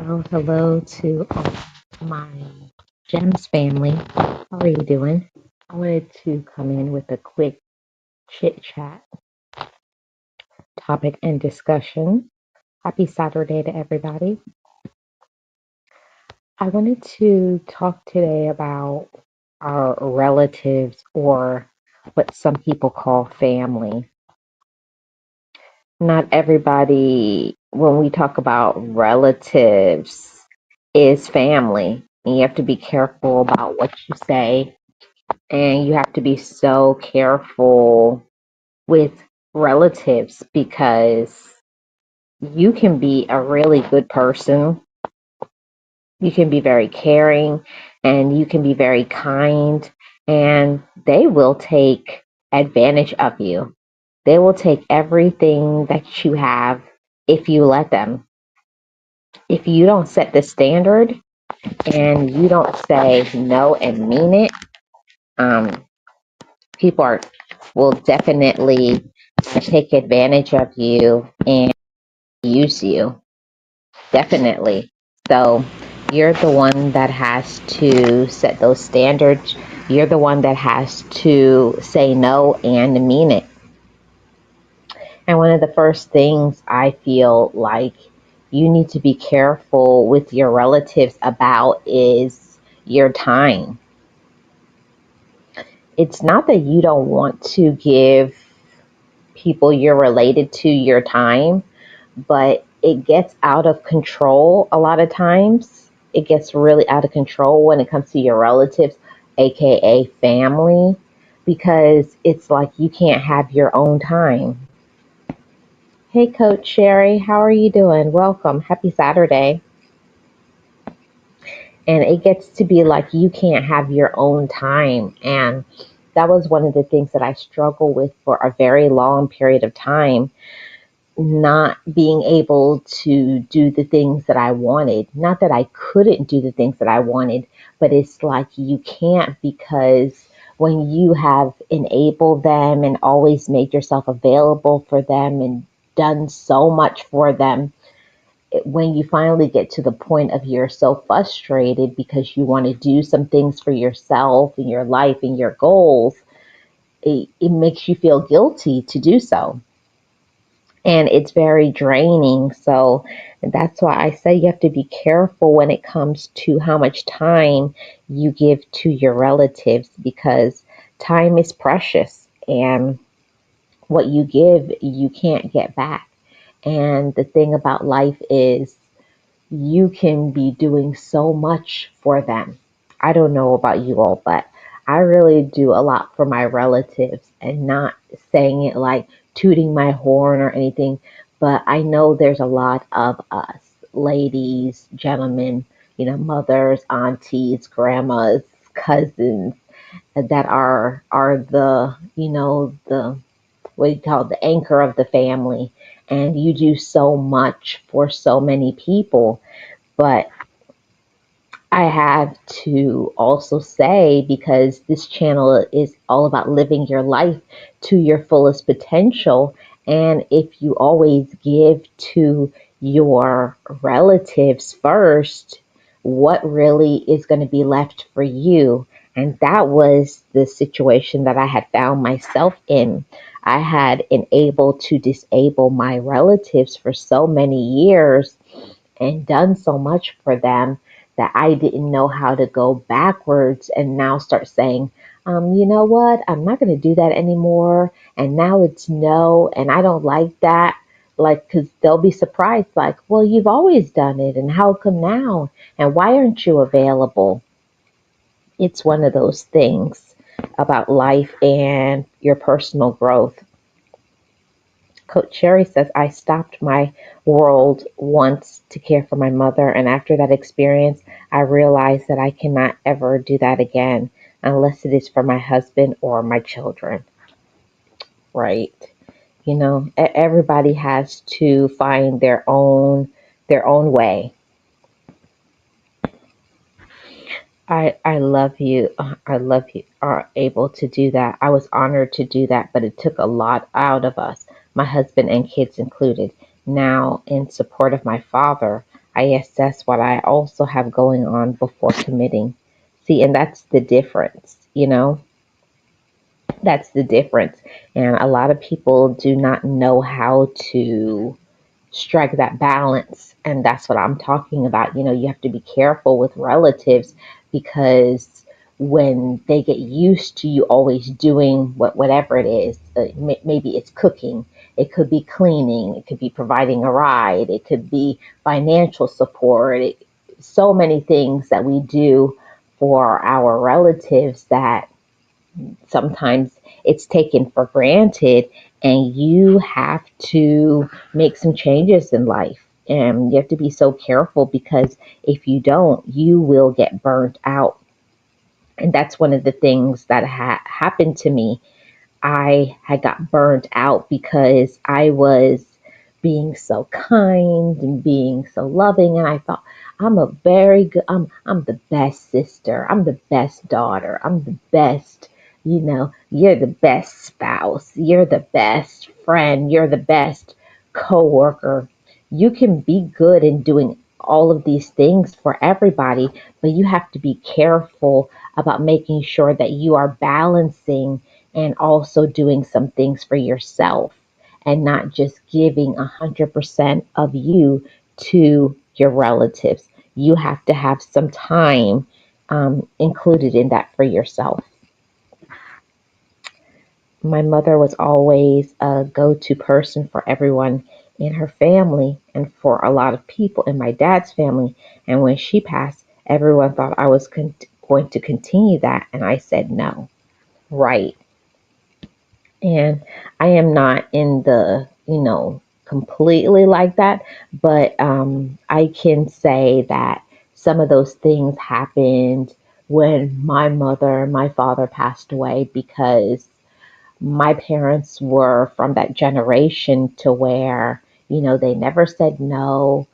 Well, hello to all my Gems family. How are you doing? I wanted to come in with a quick chit chat topic and discussion. Happy Saturday to everybody. I wanted to talk today about our relatives or what some people call family. Not everybody, when we talk about relatives, is family. And you have to be careful about what you say. And you have to be so careful with relatives because you can be a really good person. You can be very caring and you can be very kind, and they will take advantage of you. They will take everything that you have if you let them. If you don't set the standard and you don't say no and mean it, um, people are will definitely take advantage of you and use you. Definitely. So you're the one that has to set those standards. You're the one that has to say no and mean it. And one of the first things I feel like you need to be careful with your relatives about is your time. It's not that you don't want to give people you're related to your time, but it gets out of control a lot of times. It gets really out of control when it comes to your relatives, aka family, because it's like you can't have your own time. Hey, Coach Sherry, how are you doing? Welcome. Happy Saturday. And it gets to be like you can't have your own time. And that was one of the things that I struggled with for a very long period of time, not being able to do the things that I wanted. Not that I couldn't do the things that I wanted, but it's like you can't, because when you have enabled them and always made yourself available for them and done so much for them, when you finally get to the point of you're so frustrated because you want to do some things for yourself and your life and your goals, it makes you feel guilty to do so, and it's very draining. So that's why I say you have to be careful when it comes to how much time you give to your relatives, because time is precious, and what you give, you can't get back. And the thing about life is you can be doing so much for them. I don't know about you all, but I really do a lot for my relatives, and not saying it like tooting my horn or anything, but I know there's a lot of us, ladies, gentlemen, mothers, aunties, grandmas, cousins, that are the, the what you call the anchor of the family, and you do so much for so many people. But I have to also say, because this channel is all about living your life to your fullest potential, and if you always give to your relatives first, what really is going to be left for you? And that was the situation that I had found myself in. I had enabled to disable my relatives for so many years and done so much for them that I didn't know how to go backwards and now start saying, you know what, I'm not going to do that anymore. And now it's no, and I don't like that. Like, because they'll be surprised, like, well, you've always done it, and how come now? And why aren't you available? It's one of those things about life and your personal growth. Coach Sherry says, I stopped my world once to care for my mother, and after that experience, I realized that I cannot ever do that again unless it is for my husband or my children. Right? Everybody has to find their own way. I love you. I love you are able to do that. I was honored to do that, but it took a lot out of us, my husband and kids included. Now, in support of my father, I assess what I also have going on before committing. See, and that's the difference, that's the difference. And a lot of people do not know how to strike that balance. And that's what I'm talking about. You have to be careful with relatives because when they get used to you always doing whatever it is, maybe it's cooking, it could be cleaning, it could be providing a ride, it could be financial support, so many things that we do for our relatives that sometimes it's taken for granted, and you have to make some changes in life, and you have to be so careful because if you don't, you will get burnt out. And that's one of the things that happened to me. I had got burned out because I was being so kind and being so loving, and I thought I'm a very good. I'm the best sister. I'm the best daughter. I'm the best. You're the best spouse. You're the best friend. You're the best coworker. You can be good in doing all of these things for everybody, but you have to be careful about making sure that you are balancing and also doing some things for yourself and not just giving 100% of you to your relatives. You have to have some time included in that for yourself. My mother was always a go to person for everyone in her family and for a lot of people in my dad's family. And when she passed, everyone thought I was going to continue that. And I said no. Right. And I am not in the, completely like that, but I can say that some of those things happened when my mother and my father passed away because my parents were from that generation to where, they never said no.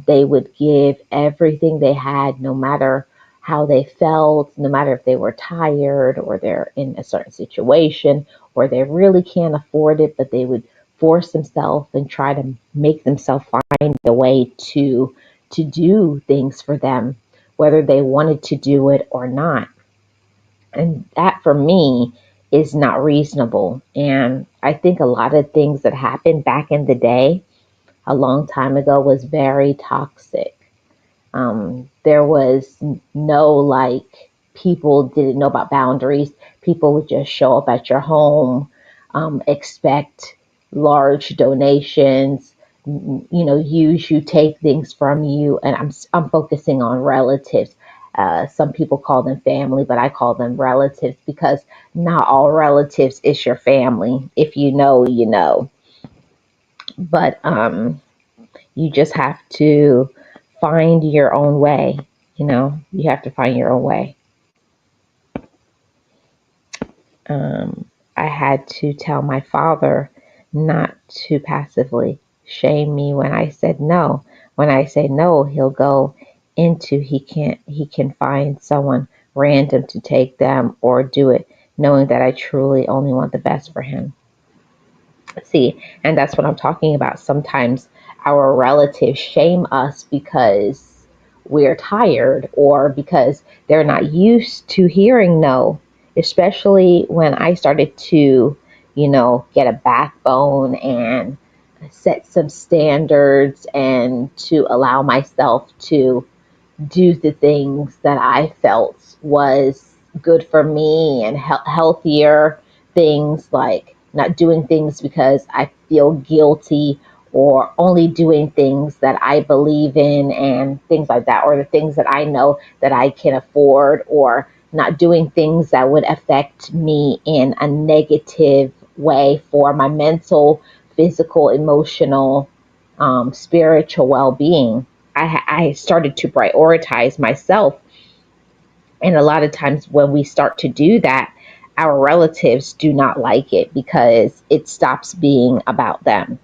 They would give everything they had, no matter how they felt, no matter if they were tired or they're in a certain situation or they really can't afford it, but they would force themselves and try to make themselves find a way to do things for them, whether they wanted to do it or not. And that for me is not reasonable. And I think a lot of things that happened back in the day, a long time ago, was very toxic. There was no like, people didn't know about boundaries. People would just show up at your home, expect large donations, use you, take things from you. And I'm focusing on relatives. Some people call them family, but I call them relatives because not all relatives is your family. If you know, you know. But you just have to find your own way. You have to find your own way. I had to tell my father not to passively shame me when I said no. When I say no, he'll go into he can find someone random to take them or do it knowing that I truly only want the best for him. See, and that's what I'm talking about. Sometimes our relatives shame us because we're tired or because they're not used to hearing no, especially when I started to, get a backbone and set some standards and to allow myself to do the things that I felt was good for me and healthier things, like not doing things because I feel guilty or only doing things that I believe in and things like that, or the things that I know that I can afford, or not doing things that would affect me in a negative way for my mental, physical, emotional, spiritual well-being. I started to prioritize myself. And a lot of times when we start to do that, our relatives do not like it because it stops being about them.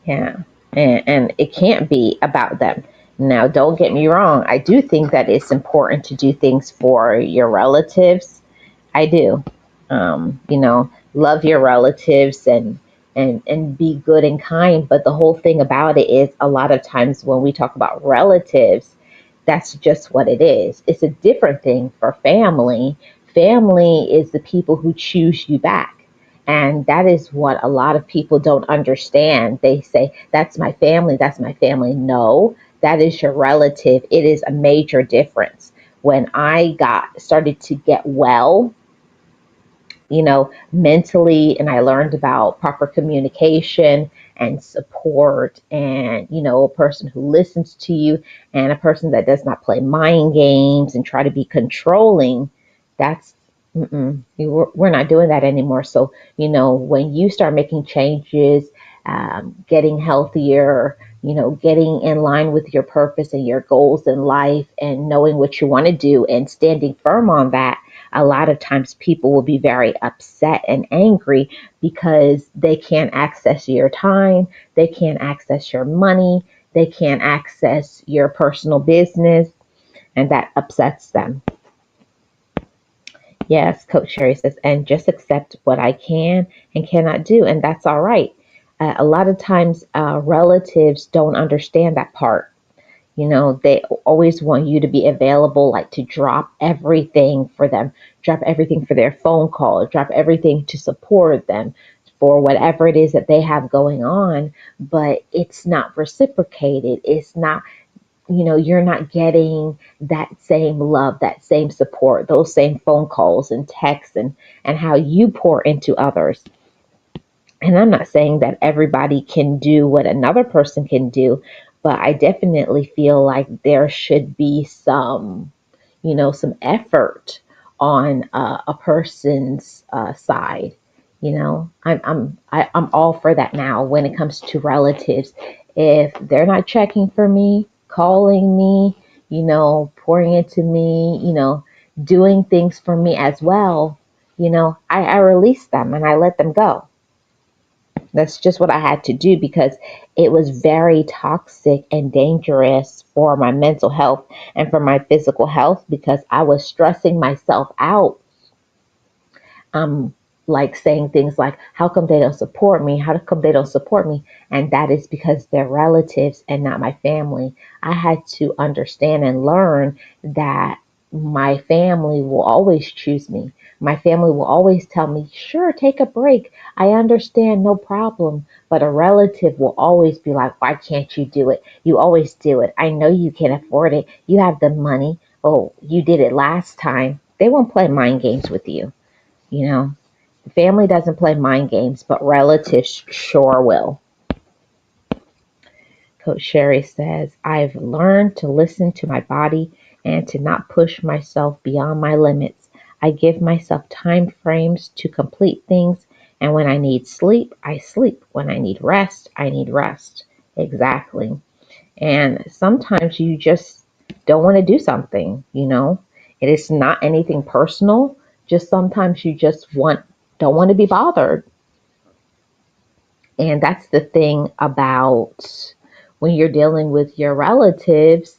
Yeah. And it can't be about them. Now, don't get me wrong. I do think that it's important to do things for your relatives. I do. Love your relatives and and be good and kind. But the whole thing about it is, a lot of times when we talk about relatives, that's just what it is. It's a different thing for family. Family is the people who choose you back. And that is what a lot of people don't understand. They say, that's my family, that's my family. No, that is your relative. It is a major difference. When I got started to get well, mentally, and I learned about proper communication and support, and, a person who listens to you, and a person that does not play mind games and try to be controlling. That's we're not doing that anymore. So, when you start making changes, getting healthier, getting in line with your purpose and your goals in life, and knowing what you want to do and standing firm on that, a lot of times people will be very upset and angry because they can't access your time, they can't access your money, they can't access your personal business, and that upsets them. Yes, Coach Sherry says, and just accept what I can and cannot do, and that's all right. A lot of times, relatives don't understand that part. They always want you to be available, like to drop everything for them, drop everything for their phone call, drop everything to support them for whatever it is that they have going on. But it's not reciprocated. It's not, you're not getting that same love, that same support, those same phone calls and texts, and how you pour into others. And I'm not saying that everybody can do what another person can do, but I definitely feel like there should be some effort on a person's side. I'm all for that now when it comes to relatives. If they're not checking for me, calling me, pouring into me, doing things for me as well, I release them and I let them go. That's just what I had to do, because it was very toxic and dangerous for my mental health and for my physical health, because I was stressing myself out. Um, like saying things like, how come they don't support me? How come they don't support me? And that is because they're relatives and not my family. I had to understand and learn that my family will always choose me. My family will always tell me, sure, take a break. I understand, no problem. But a relative will always be like, why can't you do it? You always do it. I know you can afford it. You have the money. Oh, you did it last time. They won't play mind games with you. You know, family doesn't play mind games, but relatives sure will. Coach Sherry says, I've learned to listen to my body and to not push myself beyond my limits. I give myself time frames to complete things, and when I need sleep, I sleep. When I need rest, I need rest. Exactly. And sometimes you just don't want to do something. It is not anything personal. Just sometimes you just don't want to be bothered. And that's the thing about when you're dealing with your relatives,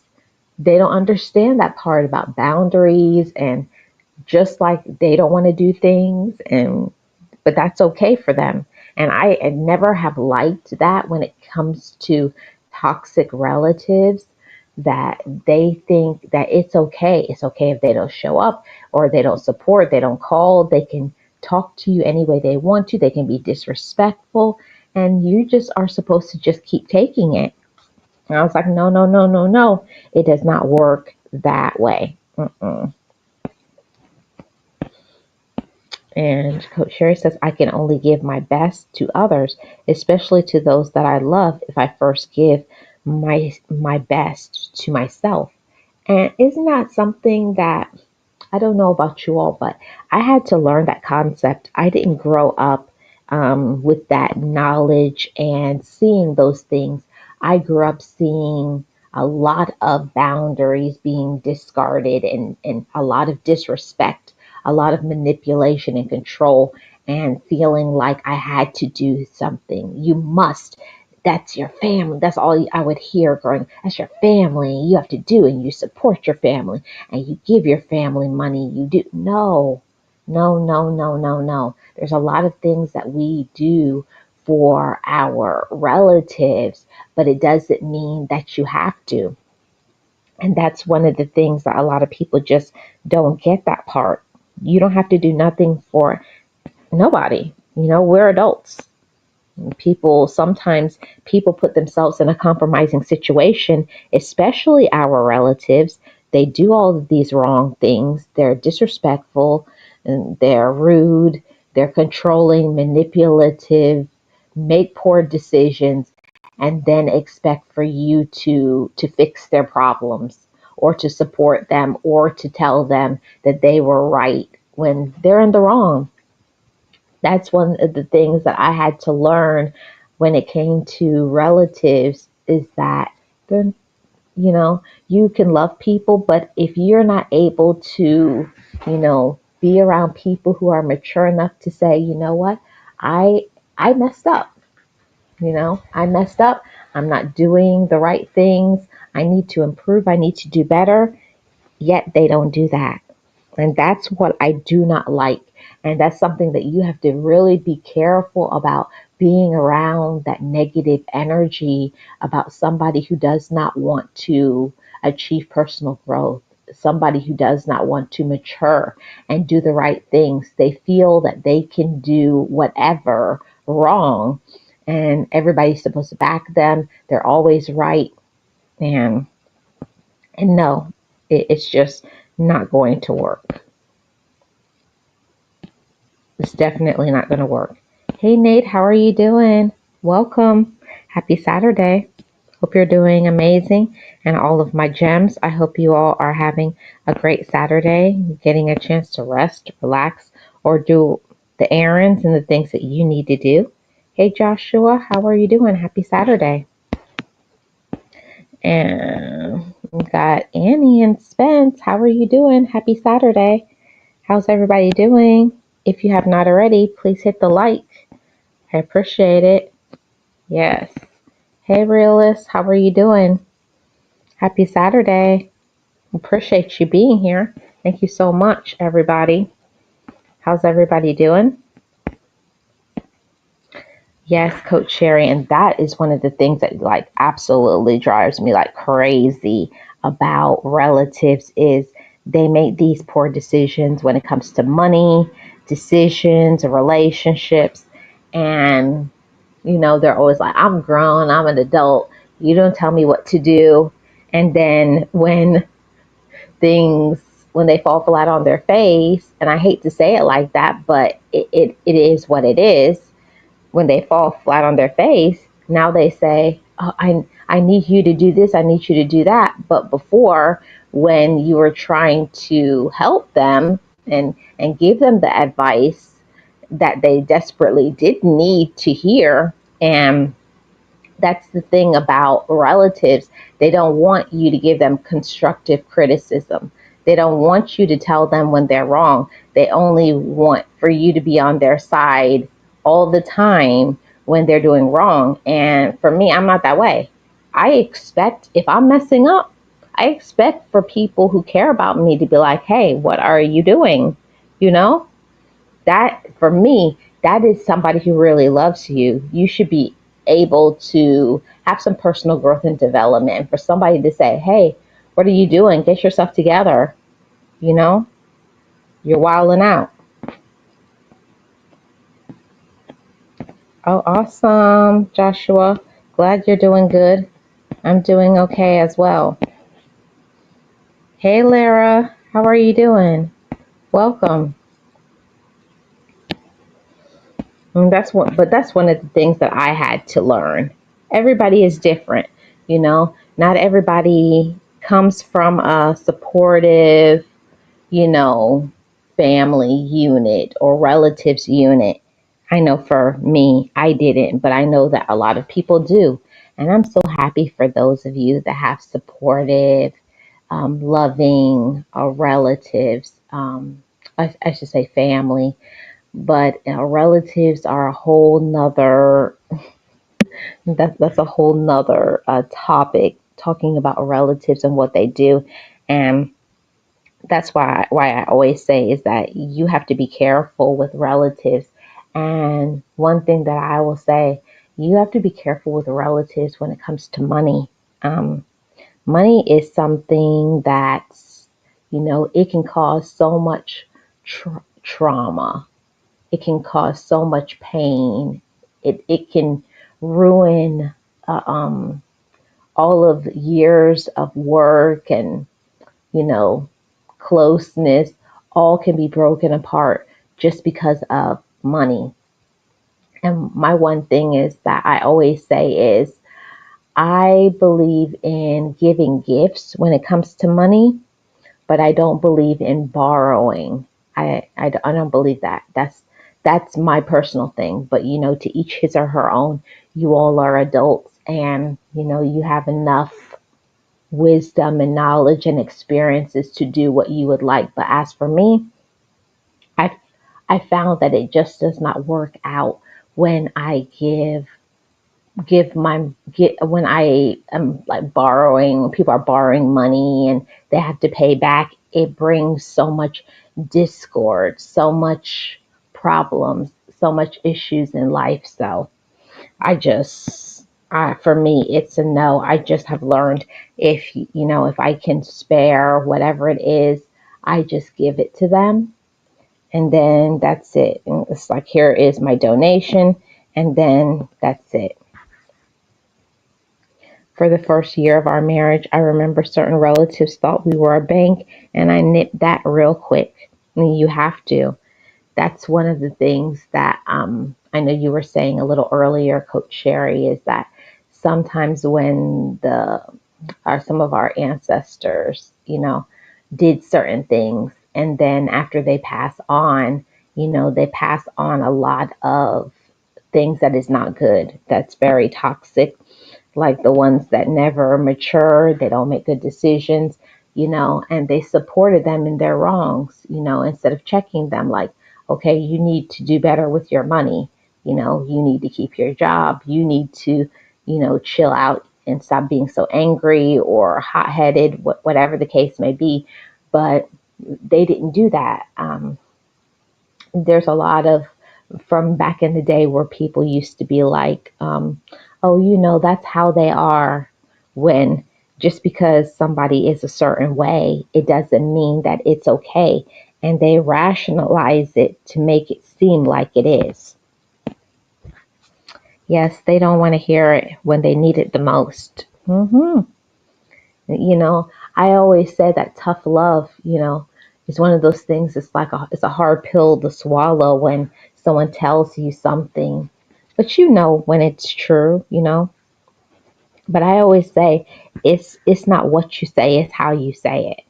they don't understand that part about boundaries, and just like they don't want to do things, and but that's okay for them. And I never have liked that when it comes to toxic relatives, that they think that it's okay. It's okay if they don't show up, or they don't support, they don't call, they can talk to you any way they want to, they can be disrespectful, and you just are supposed to just keep taking it. And I was like, no, no, no, no, no. It does not work that way. Mm-mm. And Coach Sherry says, I can only give my best to others, especially to those that I love, if I first give my best to myself. And isn't that something that, I don't know about you all, but I had to learn that concept. I didn't grow up with that knowledge and seeing those things. I grew up seeing a lot of boundaries being discarded, and a lot of disrespect, a lot of manipulation and control, and feeling like I had to do something. You must. That's your family. That's all I would hear growing. That's your family. You have to do, and you support your family, and you give your family money. You do. No, no, no, no, no, no. There's a lot of things that we do for our relatives, but it doesn't mean that you have to. And that's one of the things that a lot of people just don't get, that part. You don't have to do nothing for nobody. We're adults. Sometimes people put themselves in a compromising situation, especially our relatives. They do all of these wrong things. They're disrespectful, and they're rude, they're controlling, manipulative, make poor decisions, and then expect for you to fix their problems, or to support them, or to tell them that they were right when they're in the wrong. That's one of the things that I had to learn when it came to relatives, is that they're, you can love people, but if you're not able to, be around people who are mature enough to say, you know what, I I messed up. I messed up. I'm not doing the right things. I need to improve. I need to do better. Yet they don't do that. And that's what I do not like. And that's something that you have to really be careful about, being around that negative energy, about somebody who does not want to achieve personal growth, somebody who does not want to mature and do the right things. They feel that they can do whatever wrong, and everybody's supposed to back them. They're always right. And no, it's just not going to work. It's definitely not going to work. Hey, Nate, how are you doing? Welcome. Happy Saturday. Hope you're doing amazing. And all of my gems, I hope you all are having a great Saturday, getting a chance to rest, relax, or do the errands and the things that you need to do. Hey, Joshua, how are you doing? Happy Saturday. And we've got Annie and Spence. How are you doing? Happy Saturday. How's everybody doing? If you have not already, please hit the like. I appreciate it. Yes. Hey, Realist, how are you doing? Happy Saturday. Appreciate you being here. Thank you so much, everybody. How's everybody doing? Yes, Coach Sherry, and that is one of the things that absolutely drives me like crazy about relatives, is they make these poor decisions when it comes to money, decisions, relationships, and they're always like, I'm grown, I'm an adult, you don't tell me what to do. And then things when they fall flat on their face, and I hate to say it like that, but it is what it is. When they fall flat on their face, now they say, oh, I need you to do this, I need you to do that. But before, when you were trying to help them and give them the advice that they desperately did need to hear, and that's the thing about relatives. They don't want you to give them constructive criticism. They don't want you to tell them when they're wrong. They only want for you to be on their side all the time when they're doing wrong. And for me, I'm not that way. I expect, if I'm messing up, I expect for people who care about me to be like, hey, what are you doing? You know, that for me, that is somebody who really loves you. You should be able to have some personal growth and development. And for somebody to say, hey, what are you doing? Get yourself together. You're wilding out. Oh, awesome, Joshua. Glad you're doing good. I'm doing okay as well. Hey, Lara, how are you doing? Welcome. And that's one of the things that I had to learn. Everybody is different, Not everybody comes from a supportive, you know, family unit or relatives unit. I know for me, I didn't, but I know that a lot of people do. And I'm so happy for those of you that have supportive, loving relatives. I should say family, but relatives are a whole nother, that's a whole nother topic, talking about relatives and what they do. And that's why I always say is that you have to be careful with relatives And one thing that I will say, you have to be careful with relatives when it comes to money. Um, Money is something that's, it can cause so much trauma. It can cause so much pain. It can ruin uh, um, all of years of work and, you know, closeness, all can be broken apart just because of money. And my one thing is that I always say is I believe in giving gifts when it comes to money, but I don't believe in borrowing. I don't believe that. That's my personal thing. But to each his or her own. You all are adults, and you have enough wisdom and knowledge and experiences to do what you would like. But as for me, I I found that it just does not work out when I give my get when I am like borrowing, people are borrowing money and they have to pay back. It brings so much discord, so much problems, so much issues in life. So for me, it's a no. I just have learned, if I can spare whatever it is, I just give it to them, and then that's it. And it's like, here is my donation, and then that's it. For the first year of our marriage, I remember certain relatives thought we were a bank, and I nipped that real quick. I mean, you have to. That's one of the things that I know you were saying a little earlier, Coach Sherry, is that sometimes when some of our ancestors, did certain things, and then after they pass on, they pass on a lot of things that is not good. That's very toxic, like the ones that never mature, they don't make good decisions, and they supported them in their wrongs, instead of checking them like, okay, you need to do better with your money, you need to keep your job, you need to, chill out and stop being so angry or hot headed, whatever the case may be. But they didn't do that. There's a lot of from back in the day where people used to be like, oh, that's how they are. When just because somebody is a certain way, it doesn't mean that it's okay. And they rationalize it to make it seem like it is. Yes, they don't want to hear it when they need it the most. You know, I always say that tough love, is one of those things. It's a hard pill to swallow when someone tells you something, but when it's true. But I always say it's not what you say, it's how you say it.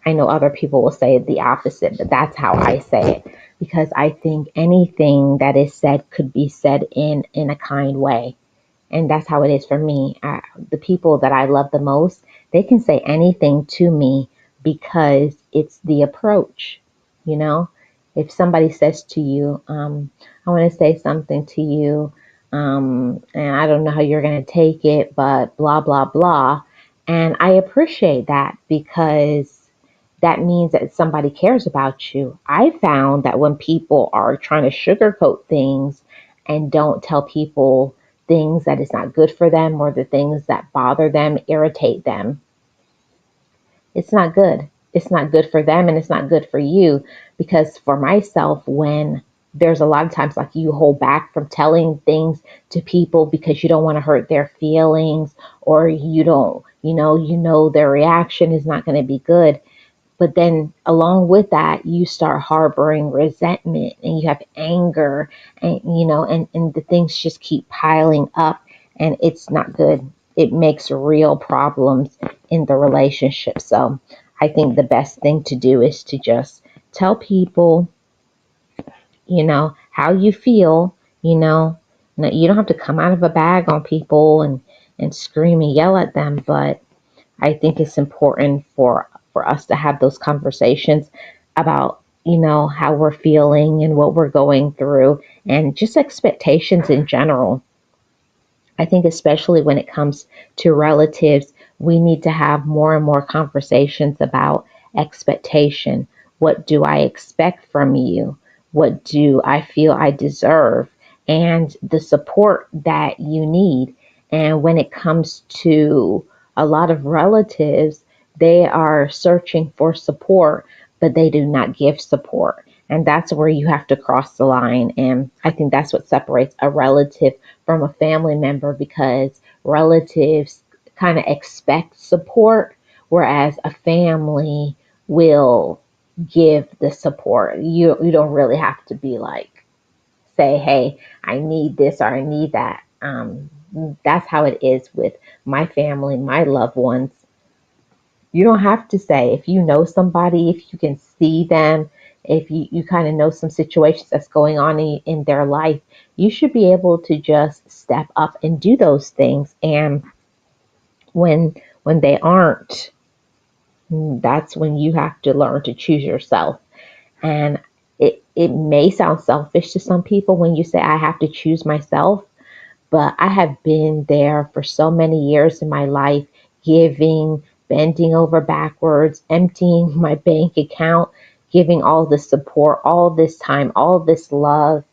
I know other people will say the opposite, but that's how I say it, because I think anything that is said could be said in a kind way. And that's how it is for me. The people that I love the most, they can say anything to me because it's the approach. You know, if somebody says to you, I want to say something to you, and I don't know how you're going to take it, but blah, blah, blah. And I appreciate that because that means that somebody cares about you. I found that when people are trying to sugarcoat things and don't tell people things that is not good for them, or the things that bother them, irritate them, it's not good. It's not good for them, and it's not good for you. Because for myself, when there's a lot of times like you hold back from telling things to people because you don't want to hurt their feelings, or you don't, their reaction is not going to be good. But then along with that, you start harboring resentment and you have anger, and and the things just keep piling up, and it's not good. It makes real problems in the relationship. So I think the best thing to do is to just tell people, how you feel, Now, you don't have to come out of a bag on people and scream and yell at them, but I think it's important for us to have those conversations about, how we're feeling and what we're going through, and just expectations in general. I think especially when it comes to relatives, we need to have more and more conversations about expectation. What do I expect from you? What do I feel I deserve? And the support that you need. And when it comes to a lot of relatives, they are searching for support, but they do not give support. And that's where you have to cross the line. And I think that's what separates a relative from a family member, because relatives kind of expect support, whereas a family will give the support. You don't really have to be like, say, hey, I need this or I need that. That's how it is with my family, my loved ones. You don't have to say. If you know somebody, if you can see them, if you kind of know some situations that's going on in their life, you should be able to just step up and do those things. And when they aren't, that's when you have to learn to choose yourself. And it may sound selfish to some people when you say, I have to choose myself, but I have been there for so many years in my life, giving, bending over backwards, emptying my bank account, giving all this support, all this time, all this love.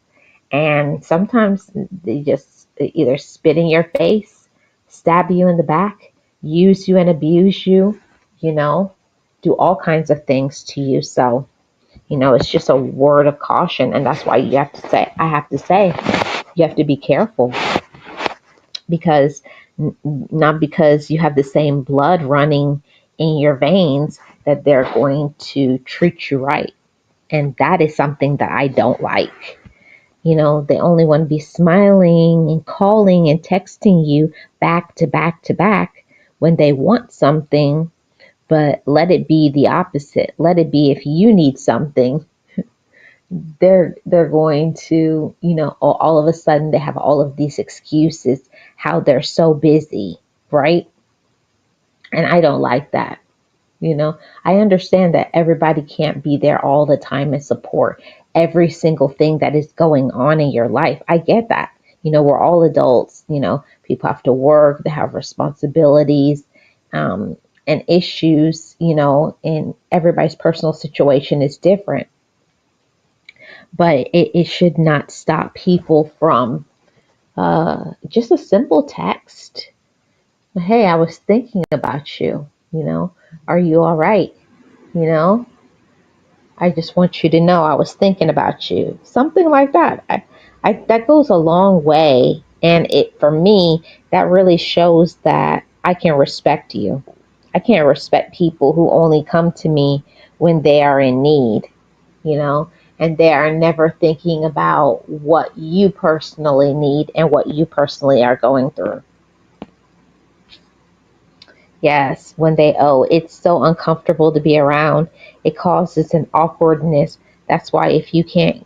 And sometimes they just either spit in your face, stab you in the back, use you and abuse you, you know, do all kinds of things to you. So, it's just a word of caution. And that's why I have to say, you have to be careful, because not because you have the same blood running in your veins that they're going to treat you right. And that is something that I don't like. They only want to be smiling and calling and texting you back to back to back when they want something, but let it be the opposite. Let it be, if you need something, they're going to, all of a sudden they have all of these excuses how they're so busy, right? And I don't like that. I understand that everybody can't be there all the time and support every single thing that is going on in your life. I get that. We're all adults. People have to work, they have responsibilities, and issues, and everybody's personal situation is different. But it should not stop people from just a simple text. Hey, I was thinking about you. Are you all right? You know, I just want you to know I was thinking about you. Something like that. That goes a long way. And for me, that really shows that I can respect you. I can't respect people who only come to me when they are in need, you know, and they are never thinking about what you personally need and what you personally are going through. Yes, when they owe, it's so uncomfortable to be around. It causes an awkwardness. That's why if you can't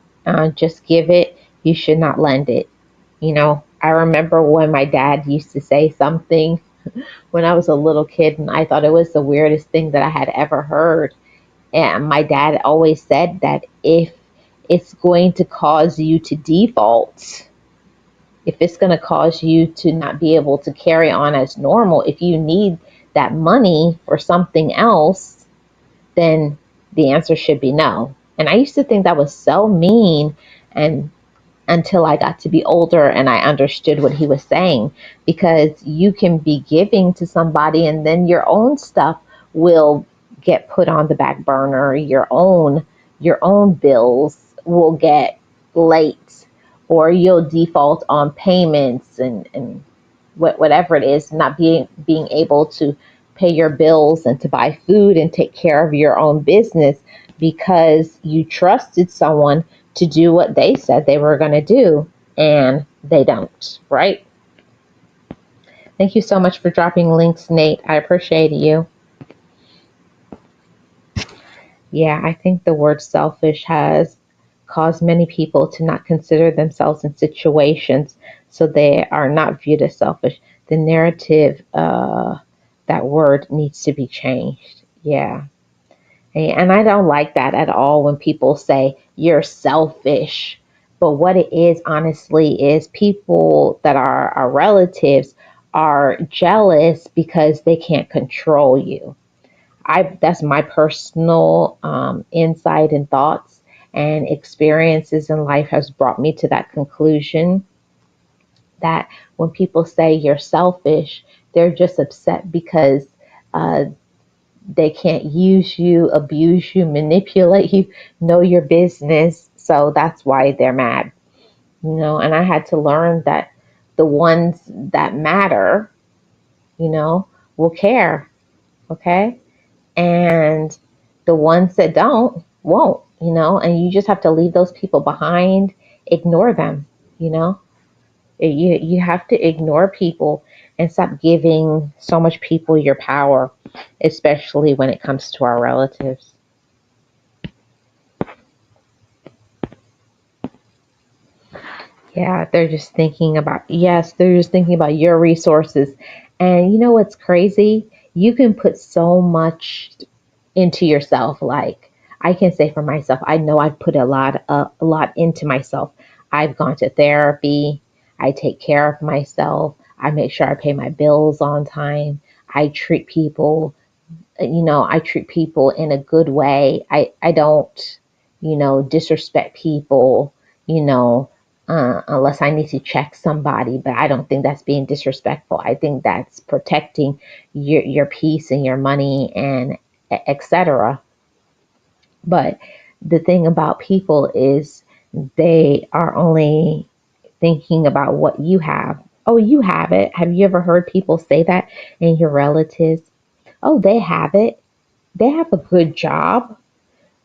just give it, you should not lend it. I remember when my dad used to say something when I was a little kid, and I thought it was the weirdest thing that I had ever heard. And my dad always said that if it's going to cause you to default, if it's going to cause you to not be able to carry on as normal, if you need that money for something else, then the answer should be no. And I used to think that was so mean, and until I got to be older and I understood what he was saying, because you can be giving to somebody and then your own stuff will get put on the back burner. Your own bills will get late, or you'll default on payments, and whatever it is, not being able to pay your bills and to buy food and take care of your own business because you trusted someone to do what they said they were going to do, and they don't, right? Thank you so much for dropping links, Nate. I appreciate you. Yeah, I think the word selfish has caused many people to not consider themselves in situations, so they are not viewed as selfish. The narrative, that word needs to be changed. Yeah. And I don't like that at all when people say you're selfish. But what it is, honestly, is people that are our relatives are jealous because they can't control you. That's my personal insight and thoughts. and experiences in life has brought me to that conclusion that when people say you're selfish, they're just upset because uh, they can't use you, abuse you, manipulate you, know your business. So that's why they're mad, and I had to learn that the ones that matter, you know, will care, okay? And the ones that don't won't, and you just have to leave those people behind, ignore them, you know? You have to ignore people and stop giving so much people your power, especially when it comes to our relatives. Yeah, they're just thinking about your resources. And you know what's crazy? You can put so much into yourself. Like I can say for myself, I know I've put a lot into myself. I've gone to therapy. I take care of myself. I make sure I pay my bills on time. I treat people I treat people in a good way. I don't, disrespect people, you know, unless I need to check somebody, but I don't think that's being disrespectful. I think that's protecting your peace and your money and etc. But the thing about people is they are only thinking about what you have. Oh, you have it. Have you ever heard people say that in your relatives? Oh, they have it. They have a good job.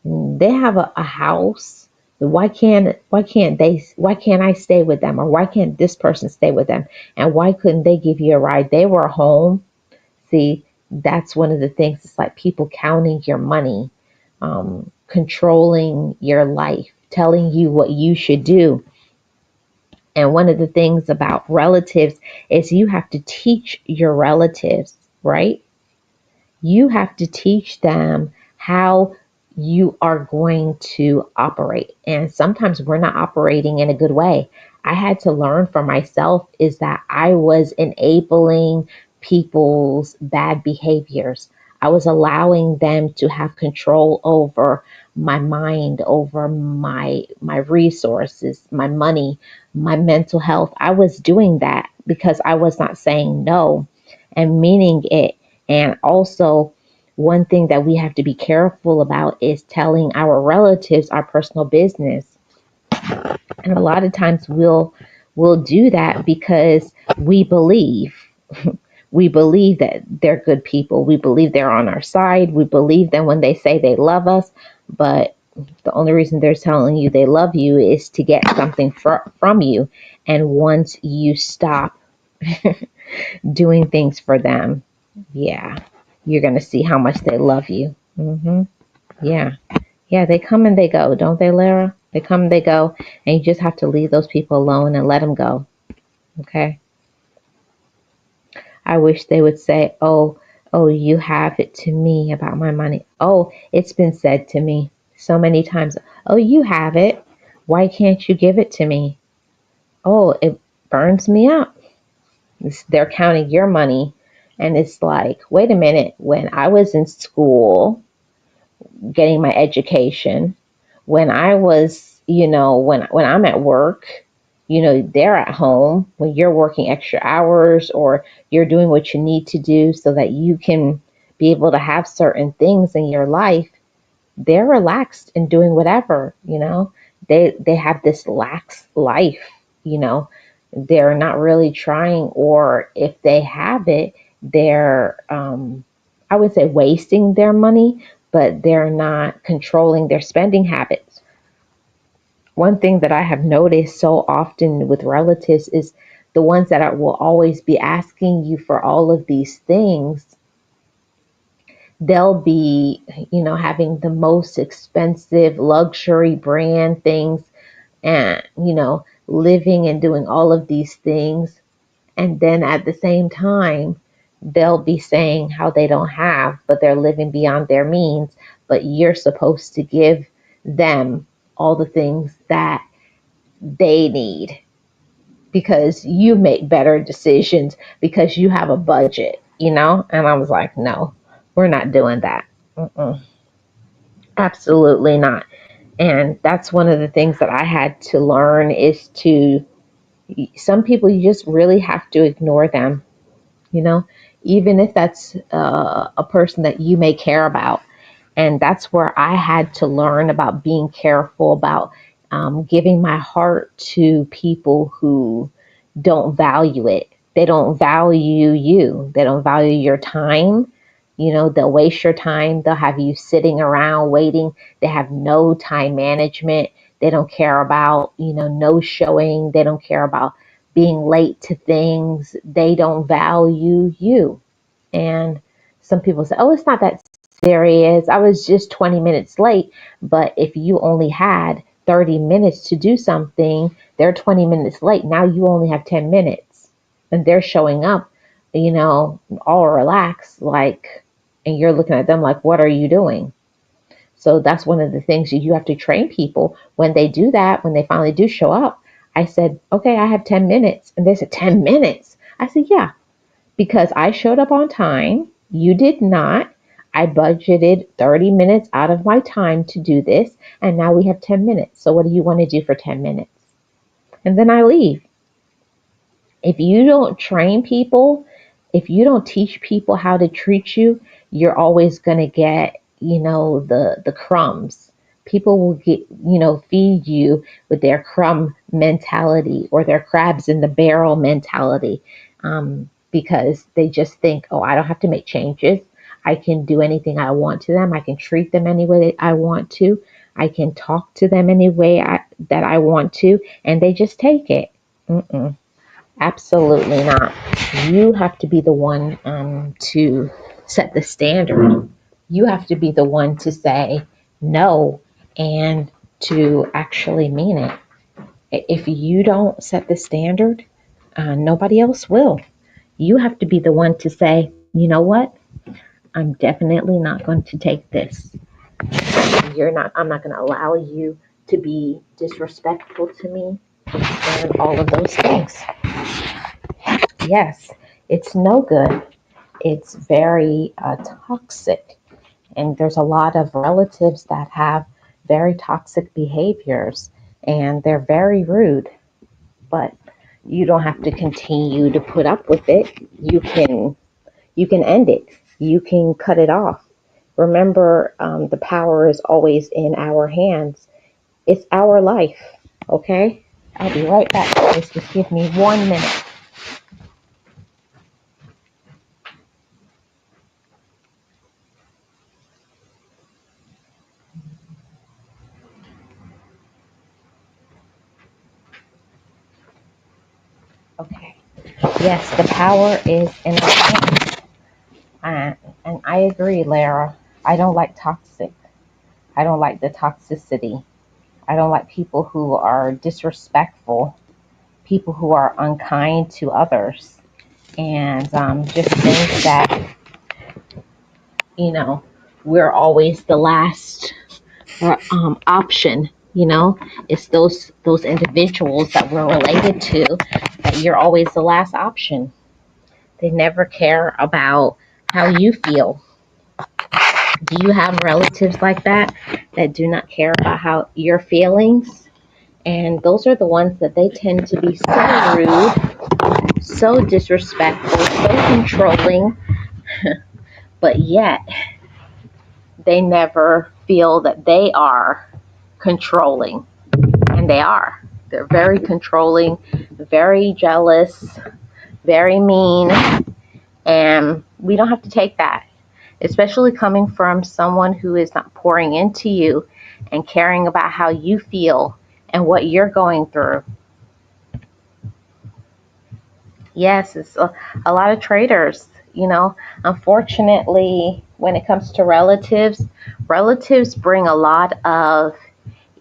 They have a house. Why can't I stay with them, or why can't this person stay with them, and why couldn't they give you a ride? They were home. See, that's one of the things. It's like people counting your money, controlling your life, telling you what you should do. And one of the things about relatives is you have to teach your relatives, right? You have to teach them how you are going to operate. And sometimes we're not operating in a good way. I had to learn for myself is that I was enabling people's bad behaviors. I was allowing them to have control over my mind, over my resources, my money, my mental health. I was doing that because I was not saying no and meaning it. And also, one thing that we have to be careful about is telling our relatives our personal business. And a lot of times we'll do that because we believe we believe that they're good people. We believe they're on our side. We believe them when they say they love us, but the only reason they're telling you they love you is to get something from you. And once you stop doing things for them, yeah, you're going to see how much they love you. Yeah. Yeah, they come and they go, don't they, Lara? They come and they go, and you just have to leave those people alone and let them go. Okay? I wish they would say, oh, you have it to me about my money. Oh, it's been said to me so many times. Oh, you have it. Why can't you give it to me? Oh, it burns me up. They're counting your money. And it's like, wait a minute. When I was in school getting my education, when I was, when I'm at work, they're at home, when you're working extra hours or you're doing what you need to do so that you can be able to have certain things in your life, they're relaxed and doing whatever, they have this lax life, you know, they're not really trying, or if they have it, they're, I would say wasting their money, but they're not controlling their spending habits. One thing that I have noticed so often with relatives is the ones that will always be asking you for all of these things. They'll be, having the most expensive luxury brand things and, living and doing all of these things. And then at the same time, they'll be saying how they don't have, but they're living beyond their means. But you're supposed to give them all the things that they need because you make better decisions because you have a budget. And I was like, no, we're not doing that. Mm-mm. Absolutely not. And that's one of the things that I had to learn is to, some people you just really have to ignore them, you know, even if that's a person that you may care about. And that's where I had to learn about being careful about giving my heart to people who don't value it. They don't value you. They don't value your time. You know, they'll waste your time. They'll have you sitting around waiting. They have no time management. They don't care about, no showing. They don't care about being late to things. They don't value you. And some people say, oh, it's not that serious. I was just 20 minutes late. But if you only had 30 minutes to do something, they're 20 minutes late. Now you only have 10 minutes. And they're showing up, all relaxed, like, and you're looking at them like, what are you doing? So that's one of the things you have to train people when they do that, when they finally do show up. I said, okay, I have 10 minutes. And they said, 10 minutes? I said, yeah, because I showed up on time. You did not. I budgeted 30 minutes out of my time to do this, and now we have 10 minutes. So what do you want to do for 10 minutes? And then I leave. If you don't train people, if you don't teach people how to treat you, you're always going to get, the crumbs. People will get, feed you with their crumb mentality or their crabs in the barrel mentality, because they just think, oh, I don't have to make changes. I can do anything I want to them. I can treat them any way I want to. I can talk to them any way that I want to, and they just take it. Mm-mm. Absolutely not. You have to be the one to set the standard. You have to be the one to say no and to actually mean it. If you don't set the standard, nobody else will. You have to be the one to say, you know what? I'm definitely not going to take this. I'm not going to allow you to be disrespectful to me and all of those things. Yes, it's no good. It's very toxic. And there's a lot of relatives that have very toxic behaviors and they're very rude. But you don't have to continue to put up with it. You can end it. You can cut it off. Remember, the power is always in our hands. It's our life. Okay? I'll be right back, guys. Just give me 1 minute. Okay. Yes, the power is in our hands. And I agree, Lara. I don't like toxic. I don't like the toxicity. I don't like people who are disrespectful, people who are unkind to others, and just think that, you know, we're always the last option. It's those individuals that we're related to that you're always the last option. They never care about how you feel. Do you have relatives like that do not care about how your feelings? And those are the ones that they tend to be so rude, so disrespectful, so controlling, but yet they never feel that they are controlling. And they are. They're very controlling, very jealous, very mean, and we don't have to take that, especially coming from someone who is not pouring into you and caring about how you feel and what you're going through. Yes, it's a lot of traitors. Unfortunately, when it comes to relatives bring a lot of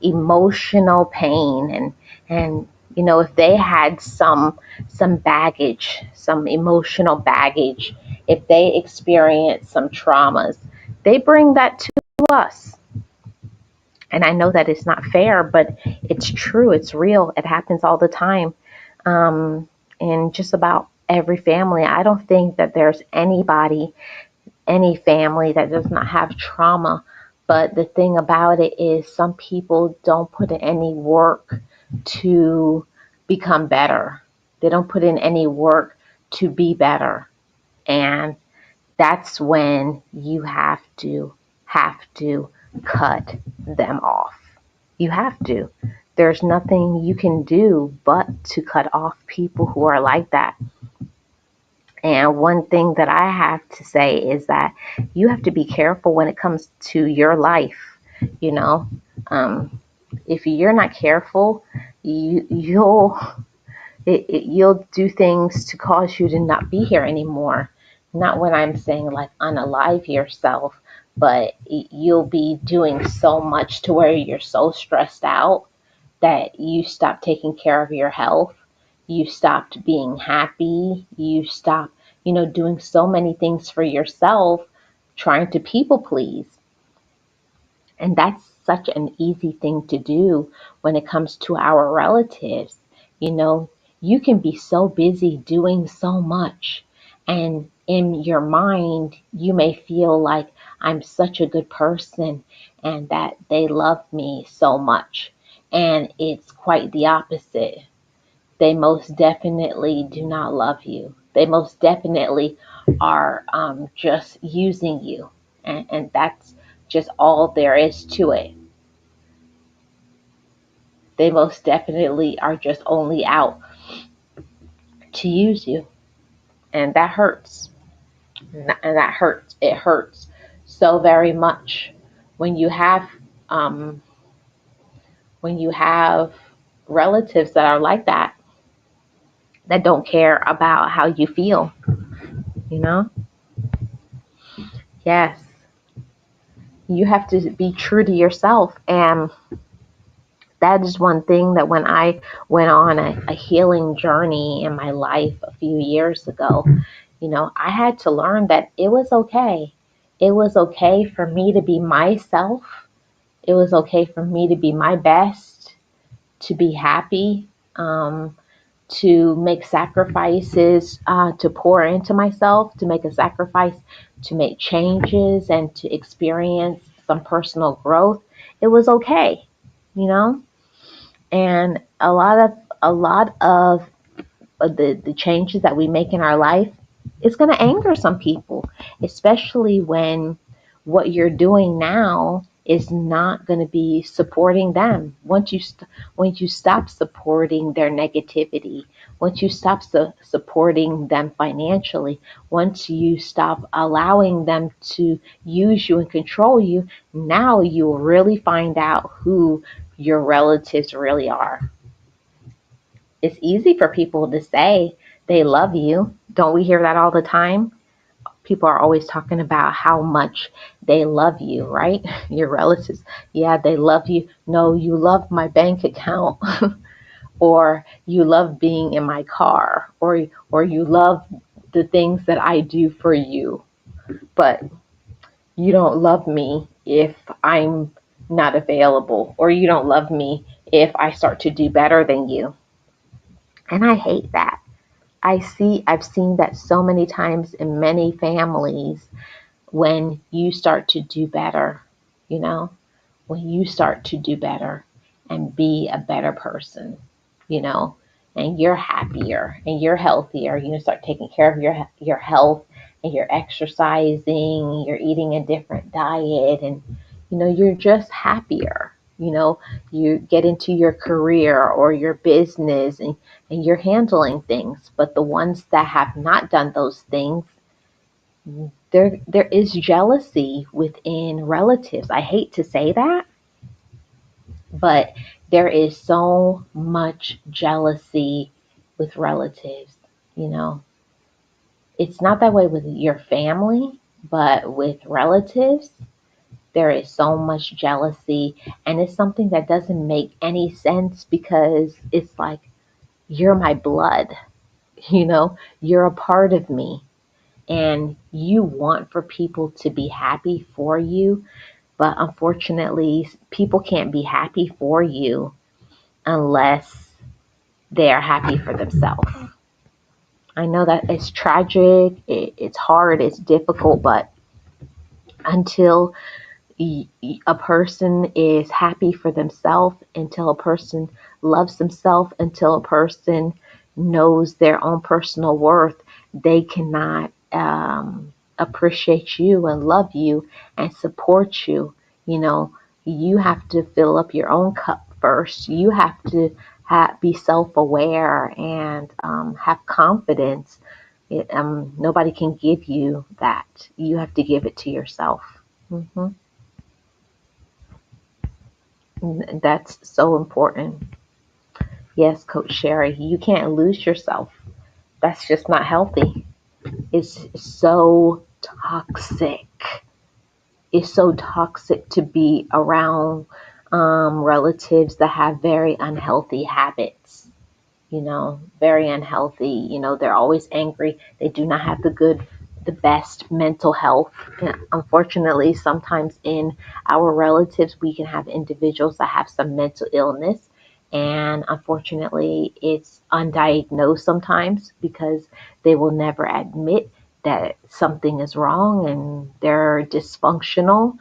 emotional pain, and if they had some baggage, some emotional baggage, if they experience some traumas, they bring that to us. And I know that it's not fair, but it's true, it's real, it happens all the time, in just about every family. I don't think that there's any family that does not have trauma But the thing about it is some people don't put in any work to become better. They don't put in any work to be better. And that's when you have to cut them off. You have to. There's nothing you can do but to cut off people who are like that. And one thing that I have to say is that you have to be careful when it comes to your life. You know, um, if you're not careful, you'll do things to cause you to not be here anymore. Not when I'm saying like unalive yourself, but you'll be doing so much to where you're so stressed out that you stop taking care of your health. You stopped being happy. You stop, doing so many things for yourself, trying to people please. And that's such an easy thing to do when it comes to our relatives. You know, you can be so busy doing so much, and in your mind, you may feel like I'm such a good person and that they love me so much. And it's quite the opposite. They most definitely do not love you. They most definitely are just using you. And that's just all there is to it. They most definitely are just only out to use you. And that hurts. And that hurts. It hurts so very much when you have um, when you have relatives that are like that don't care about how you feel, you know? Yes. You have to be true to yourself. And that is one thing that when I went on a healing journey in my life a few years ago, I had to learn that it was okay. It was okay for me to be myself. It was okay for me to be my best, to be happy, to make sacrifices, to pour into myself, to make a sacrifice, to make changes, and to experience some personal growth. It was okay, you know. And a lot of the changes that we make in our life is going to anger some people, especially when what you're doing now is not going to be supporting them. Once you stop supporting their negativity, once you stop supporting them financially, once you stop allowing them to use you and control you, now you will really find out who your relatives really are. It's easy for people to say they love you. Don't we hear that all the time? People are always talking about how much they love you, right? Your relatives, yeah, they love you. No, you love my bank account, or you love being in my car, or you love the things that I do for you. But you don't love me if I'm not available, or you don't love me if I start to do better than you. And I hate that. I've seen that so many times in many families when you start to do better, you know, when you start to do better and be a better person, you know, and you're happier and you're healthier, start taking care of your health, and you're exercising, you're eating a different diet, and you're just happier. You get into your career or your business, and you're handling things. But the ones that have not done those things, there is jealousy within relatives. I hate to say that, but there is so much jealousy with relatives. You know, it's not that way with your family, but with relatives, there is so much jealousy, and it's something that doesn't make any sense because it's like you're my blood, you're a part of me, and you want for people to be happy for you, but unfortunately, people can't be happy for you unless they are happy for themselves. I know that it's tragic, it's hard, it's difficult, but until A person is happy for themselves until a person loves themselves, until a person knows their own personal worth. They cannot appreciate you and love you and support you. You know, you have to fill up your own cup first. You have to be self aware and have confidence. Nobody can give you that. You have to give it to yourself. Hmm. That's so important. Yes, Coach Sherry, you can't lose yourself. That's just not healthy. It's so toxic. It's so toxic to be around relatives that have very unhealthy habits. Very unhealthy. They're always angry. They do not have the best mental health. Unfortunately, sometimes in our relatives, we can have individuals that have some mental illness. And unfortunately, it's undiagnosed sometimes because they will never admit that something is wrong and they're dysfunctional,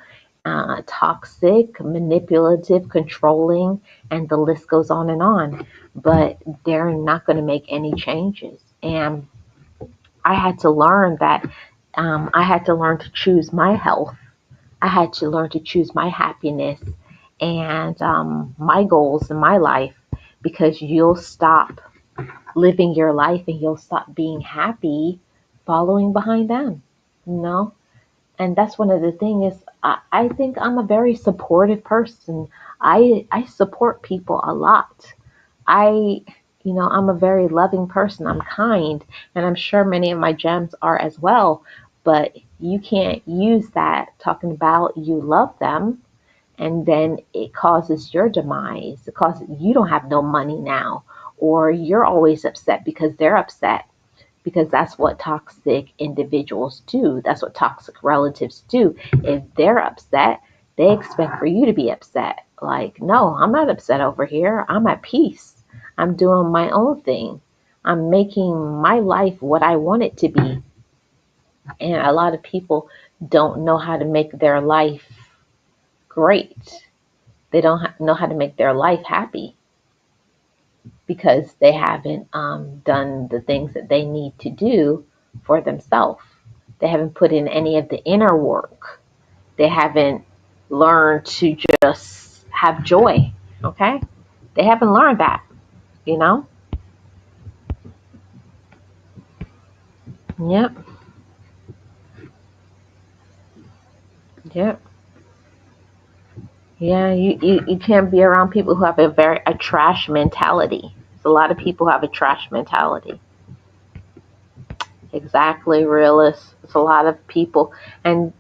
toxic, manipulative, controlling, and the list goes on and on. But they're not going to make any changes. And I had to learn that I had to learn to choose my health. I had to learn to choose my happiness and my goals in my life, because you'll stop living your life and you'll stop being happy following behind them. You know, and that's one of the things is I think I'm a very supportive person. I support people a lot. I I'm a very loving person. I'm kind, and I'm sure many of my gems are as well. But you can't use that talking about you love them and then it causes your demise. It causes you don't have no money now, or you're always upset because they're upset, because that's what toxic individuals do. That's what toxic relatives do. If they're upset, they expect for you to be upset. Like, no, I'm not upset over here. I'm at peace. I'm doing my own thing. I'm making my life what I want it to be. And a lot of people don't know how to make their life great. They don't know how to make their life happy because they haven't done the things that they need to do for themselves. They haven't put in any of the inner work. They haven't learned to just have joy. Okay? They haven't learned that, you know? Yep. Yep. Yeah, you can't be around people who have a trash mentality. A lot of people have a trash mentality. Exactly, realist. It's a lot of people. And,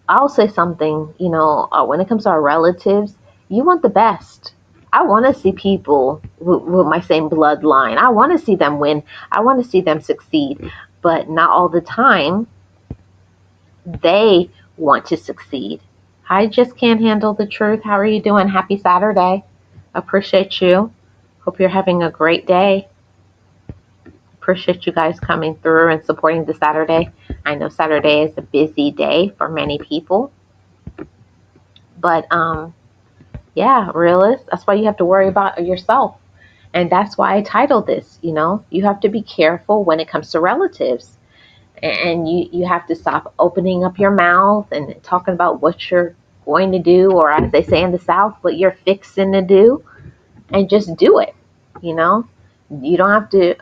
I'll say something, when it comes to our relatives, you want the best. I want to see people with my same bloodline. I want to see them win. I want to see them succeed. But not all the time they want to succeed. I just can't handle the truth. How are you doing? Happy Saturday. Appreciate you. Hope you're having a great day. Appreciate you guys coming through and supporting the Saturday. I know Saturday is a busy day for many people. But yeah, realist. That's why you have to worry about yourself. And that's why I titled this, you have to be careful when it comes to relatives. And you have to stop opening up your mouth and talking about what you're going to do, or as they say in the South, what you're fixing to do, and just do it. You know, you don't have to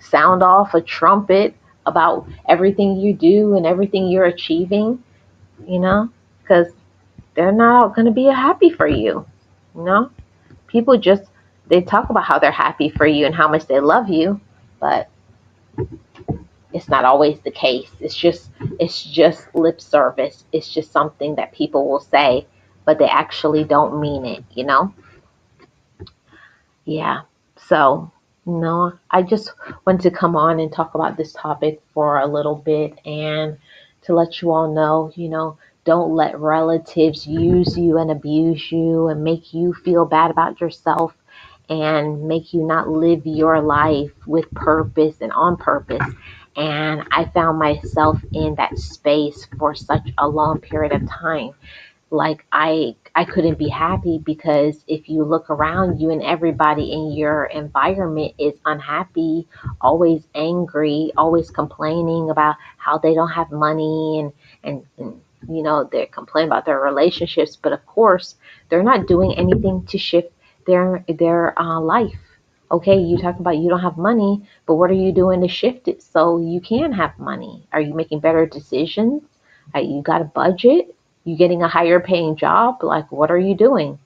sound off a trumpet about everything you do and everything you're achieving, because they're not going to be happy for you. You know, people just they talk about how they're happy for you and how much they love you, but it's not always the case. It's just lip service. It's just something that people will say, but they actually don't mean it. Yeah. So, no, I just wanted to come on and talk about this topic for a little bit and to let you all know, don't let relatives use you and abuse you and make you feel bad about yourself and make you not live your life with purpose and on purpose. And I found myself in that space for such a long period of time. Like I couldn't be happy, because if you look around you and everybody in your environment is unhappy, always angry, always complaining about how they don't have money, and they're complaining about their relationships, but of course they're not doing anything to shift their life. Okay, you talk about you don't have money, but what are you doing to shift it so you can have money? Are you making better decisions? You got a budget? You getting a higher paying job? Like, what are you doing?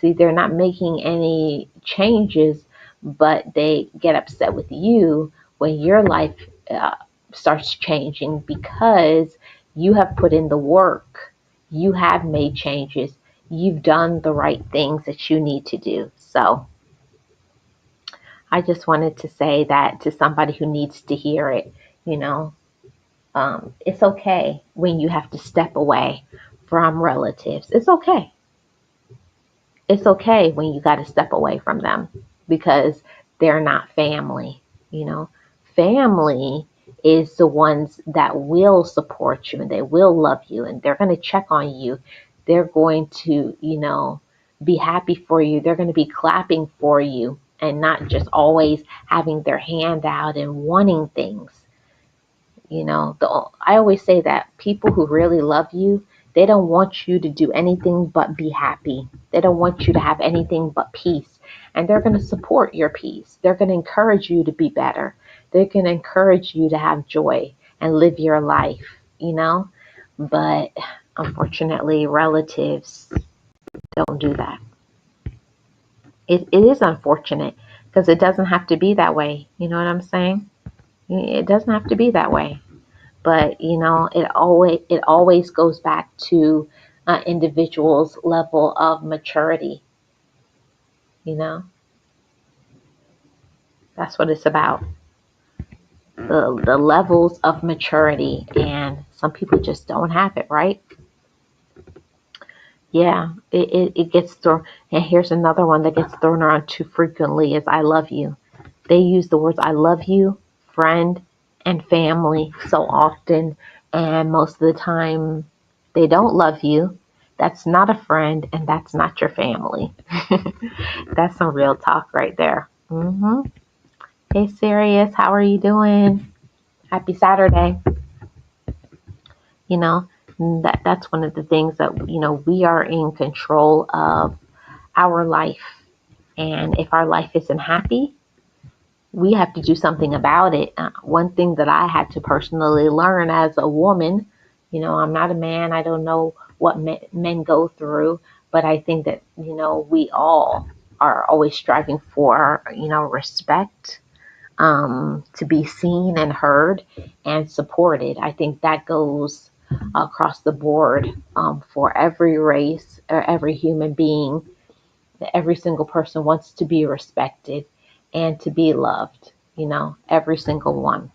See, they're not making any changes, but they get upset with you when your life uh, starts changing, because you have put in the work, you have made changes, you've done the right things that you need to do. So I just wanted to say that to somebody who needs to hear it. You know, it's okay when you have to step away from relatives. It's okay. It's okay when you got to step away from them, because they're not family. You know, family is the ones that will support you and they will love you and they're going to check on you. They're going to, be happy for you. They're going to be clapping for you and not just always having their hand out and wanting things. I always say that people who really love you, they don't want you to do anything but be happy. They don't want you to have anything but peace. And they're going to support your peace. They're going to encourage you to be better. They're going to encourage you to have joy and live your life. But unfortunately, relatives don't do that. It is unfortunate, because it doesn't have to be that way. You know what I'm saying? It doesn't have to be that way. But it always goes back to individual's level of maturity. You know, that's what it's about. The levels of maturity, and some people just don't have it, right? Yeah, it gets thrown. And here's another one that gets thrown around too frequently: is I love you. They use the words I love you, friend, and family so often, and most of the time they don't love you. That's not a friend, and that's not your family. That's some real talk right there. Hey, Sirius, how are you doing? Happy Saturday. You know, that's one of the things that we are in control of our life, and if our life isn't happy, we have to do something about it. One thing that I had to personally learn as a woman, I'm not a man, I don't know what men go through, but I think that, we all are always striving for, respect, to be seen and heard and supported. I think that goes across the board, for every race or every human being. Every single person wants to be respected and to be loved, every single one.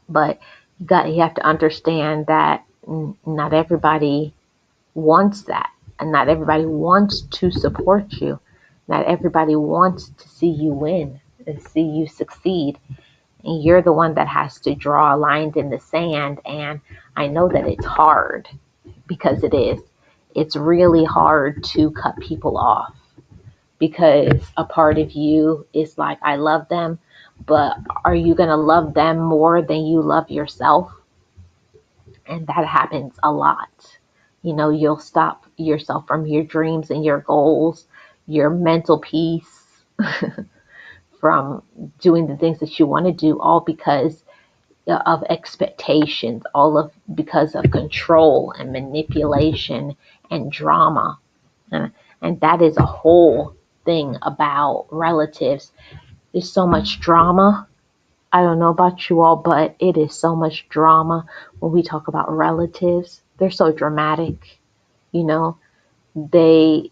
But you have to understand that not everybody wants that, and not everybody wants to support you. Not everybody wants to see you win and see you succeed. And you're the one that has to draw a line in the sand. And I know that it's hard, because it is. It's really hard to cut people off, because a part of you is like, I love them, but are you going to love them more than you love yourself? And that happens a lot. You'll stop yourself from your dreams and your goals, your mental peace, from doing the things that you want to do, all because of expectations, all of because of control and manipulation and drama. And that is a whole thing about relatives. There's so much drama. I don't know about you all, but it is so much drama when we talk about relatives. They're so dramatic. You know, they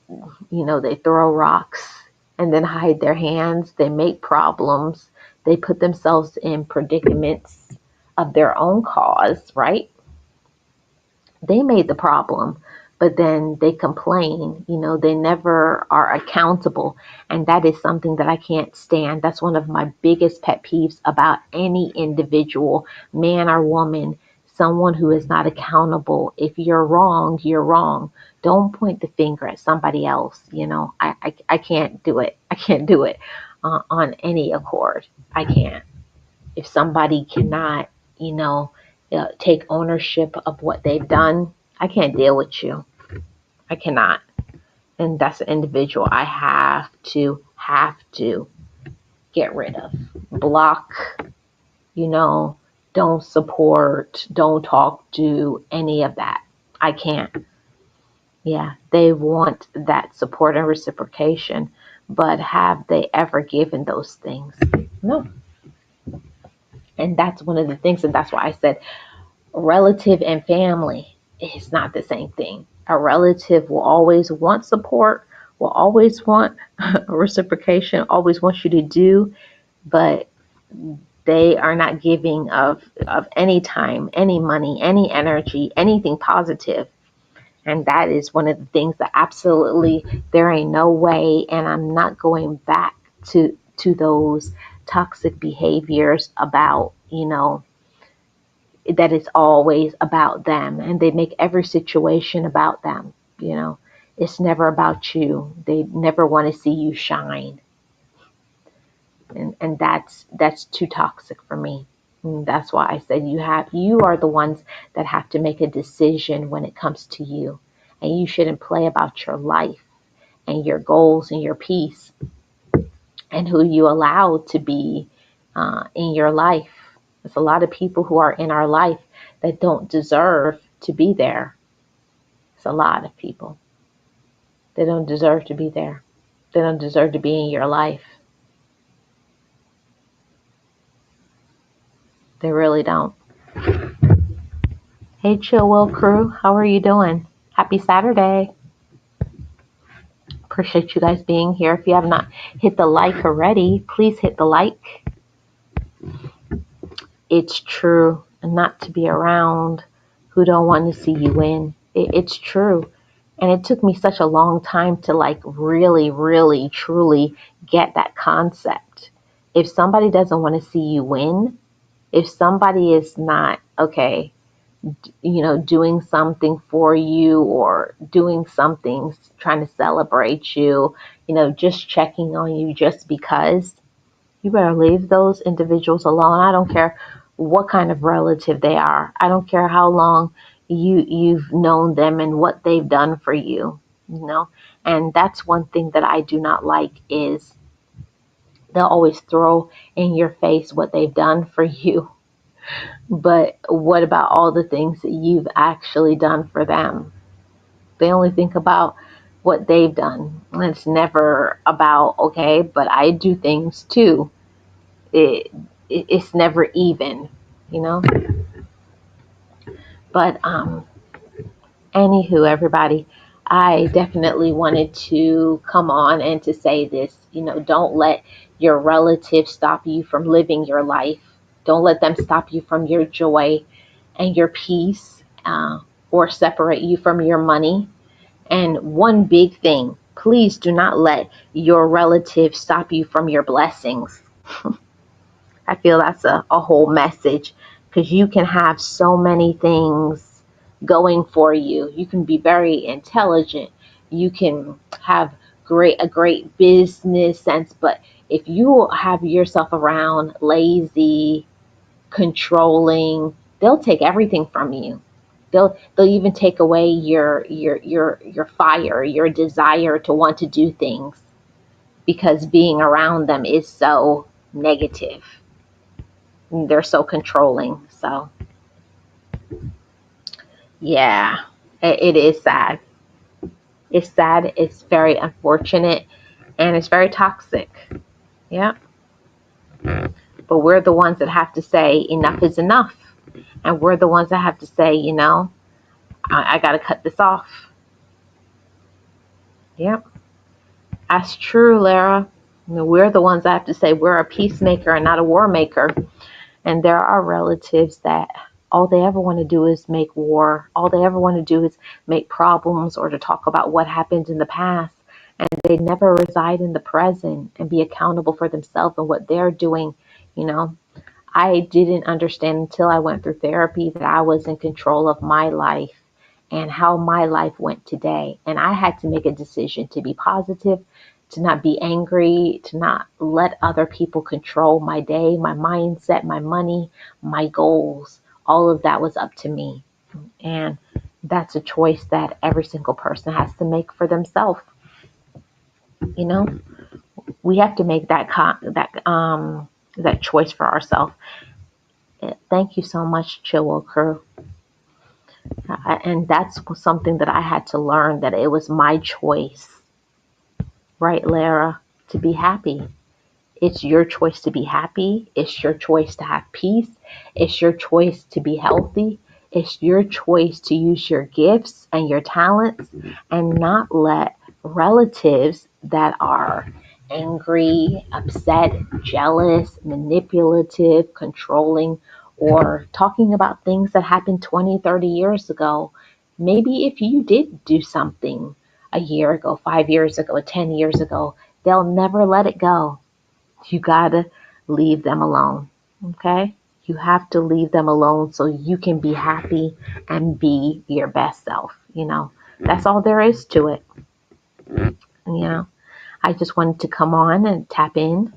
throw rocks and then hide their hands. They make problems. They put themselves in predicaments of their own cause, right? They made the problem, but then they complain. They never are accountable. And that is something that I can't stand. That's one of my biggest pet peeves about any individual, man or woman, someone who is not accountable. If you're wrong, you're wrong. Don't point the finger at somebody else. I can't do it. I can't do it on any accord. I can't. If somebody cannot, take ownership of what they've done, I can't deal with you. I cannot. And that's an individual I have to get rid of. Block, don't support, don't talk to any of that. I can't. Yeah, they want that support and reciprocation, but have they ever given those things? No. And that's one of the things, and that's why I said relative and family is not the same thing. A relative will always want support, will always want reciprocation, always wants you to do, but they are not giving of any time, any money, any energy, anything positive. And that is one of the things that absolutely there ain't no way, and I'm not going back to those toxic behaviors about, that it's always about them, and they make every situation about them. It's never about you. They never want to see you shine. And that's too toxic for me. And that's why I said you are the ones that have to make a decision when it comes to you. And you shouldn't play about your life and your goals and your peace and who you allow to be in your life. There's a lot of people who are in our life that don't deserve to be there. It's a lot of people. They don't deserve to be there. They don't deserve to be in your life. They really don't. Hey, Chill Will crew, how are you doing? Happy Saturday. Appreciate you guys being here. If you have not hit the like already, please hit the like. It's true not to be around who don't want to see you win. It's true. And it took me such a long time to really, really, truly get that concept. If somebody doesn't want to see you win, if somebody is not, okay, doing something for you or doing something, trying to celebrate you, just checking on you just because, you better leave those individuals alone. I don't care what kind of relative they are. I don't care how long you've known them and what they've done for you, And that's one thing that I do not like is they'll always throw in your face what they've done for you. But what about all the things that you've actually done for them? They only think about what they've done. It's never about, okay, but I do things too. It's never even, you know. But anywho, everybody, I definitely wanted to come on and to say this. Don't let your relatives stop you from living your life. Don't let them stop you from your joy and your peace, or separate you from your money. And one big thing, please do not let your relatives stop you from your blessings. I feel that's a whole message, because you can have so many things going for you. You can be very intelligent. You can have a great business sense, but if you have yourself around lazy, controlling, they'll take everything from you. They'll even take away your fire, your desire to want to do things, because being around them is so negative. They're so controlling. So yeah, it is sad. It's sad. It's very unfortunate, and it's very toxic. Yeah. But we're the ones that have to say enough is enough. And we're the ones that have to say, I got to cut this off. Yep. That's true, Lara. We're the ones that have to say we're a peacemaker and not a war maker. And there are relatives that all they ever want to do is make war. All they ever want to do is make problems or to talk about what happened in the past. And they never reside in the present and be accountable for themselves and what they're doing. You know, I didn't understand until I went through therapy that I was in control of my life and how my life went today. And I had to make a decision to be positive, to not be angry, to not let other people control my day, my mindset, my money, my goals. All of that was up to me. And that's a choice that every single person has to make for themselves. You know, we have to make that choice for ourselves. Thank you so much, Chillwell Crew. And that's something that I had to learn, that it was my choice, right, Lara, to be happy. It's your choice to be happy. It's your choice to have peace. It's your choice to be healthy. It's your choice to use your gifts and your talents and not let relatives that are angry, upset, jealous, manipulative, controlling, or talking about things that happened 20, 30 years ago. Maybe if you did do something a year ago, 5 years ago, 10 years ago, they'll never let it go. You gotta leave them alone. Okay? You have to leave them alone so you can be happy and be your best self. That's all there is to it. I just wanted to come on and tap in,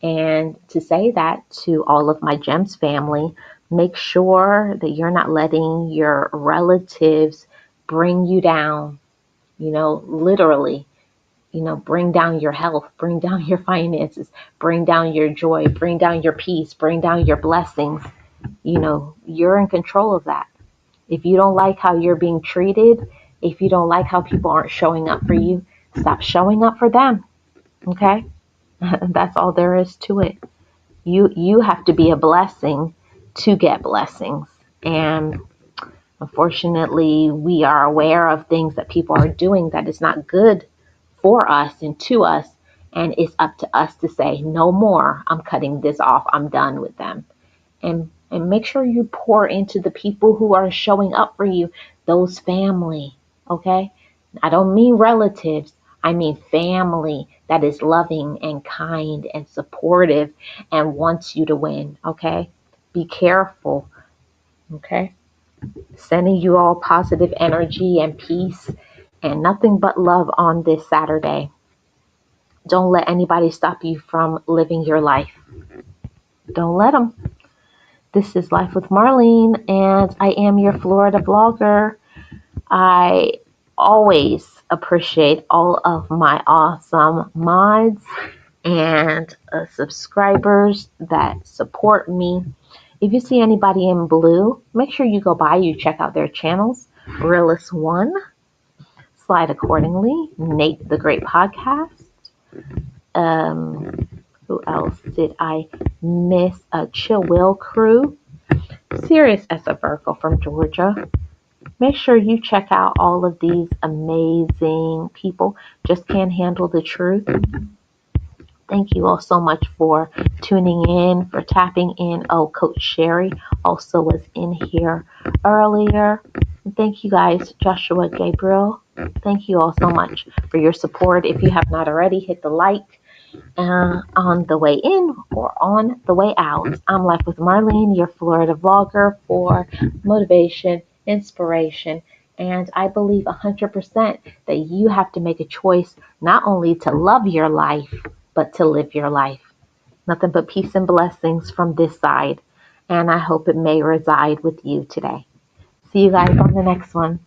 and to say that to all of my GEMS family. Make sure that you're not letting your relatives bring you down, literally. Bring down your health, bring down your finances, bring down your joy, bring down your peace, bring down your blessings. You're in control of that. If you don't like how you're being treated, if you don't like how people aren't showing up for you, stop showing up for them. Okay? That's all there is to it. You have to be a blessing to get blessings. And unfortunately, we are aware of things that people are doing that is not good for us and to us, and it's up to us to say, no more. I'm cutting this off. I'm done with them. And make sure you pour into the people who are showing up for you, those family, okay? I don't mean relatives. I mean family that is loving and kind and supportive and wants you to win, okay? Be careful, okay? Sending you all positive energy and peace and nothing but love on this Saturday. Don't let anybody stop you from living your life. Don't let them. This is Life with Marlene, and I am your Florida vlogger. I always appreciate all of my awesome mods and subscribers that support me. If you see anybody in blue, make sure you go by, you check out their channels. Realist1, Slide Accordingly, Nate the Great Podcast. Who else did I miss? Chill Will Crew. Serious as a Virgo from Georgia. Make sure you check out all of these amazing people. Just can't handle the truth. Thank you all so much for tuning in, for tapping in. Oh, Coach Sherry also was in here earlier. Thank you guys, Joshua Gabriel. Thank you all so much for your support. If you have not already, hit the like on the way in or on the way out. I'm Life with Marlene, your Florida vlogger for motivation, inspiration, and I believe 100% that you have to make a choice not only to love your life, but to live your life. Nothing but peace and blessings from this side, and I hope it may reside with you today. See you guys on the next one.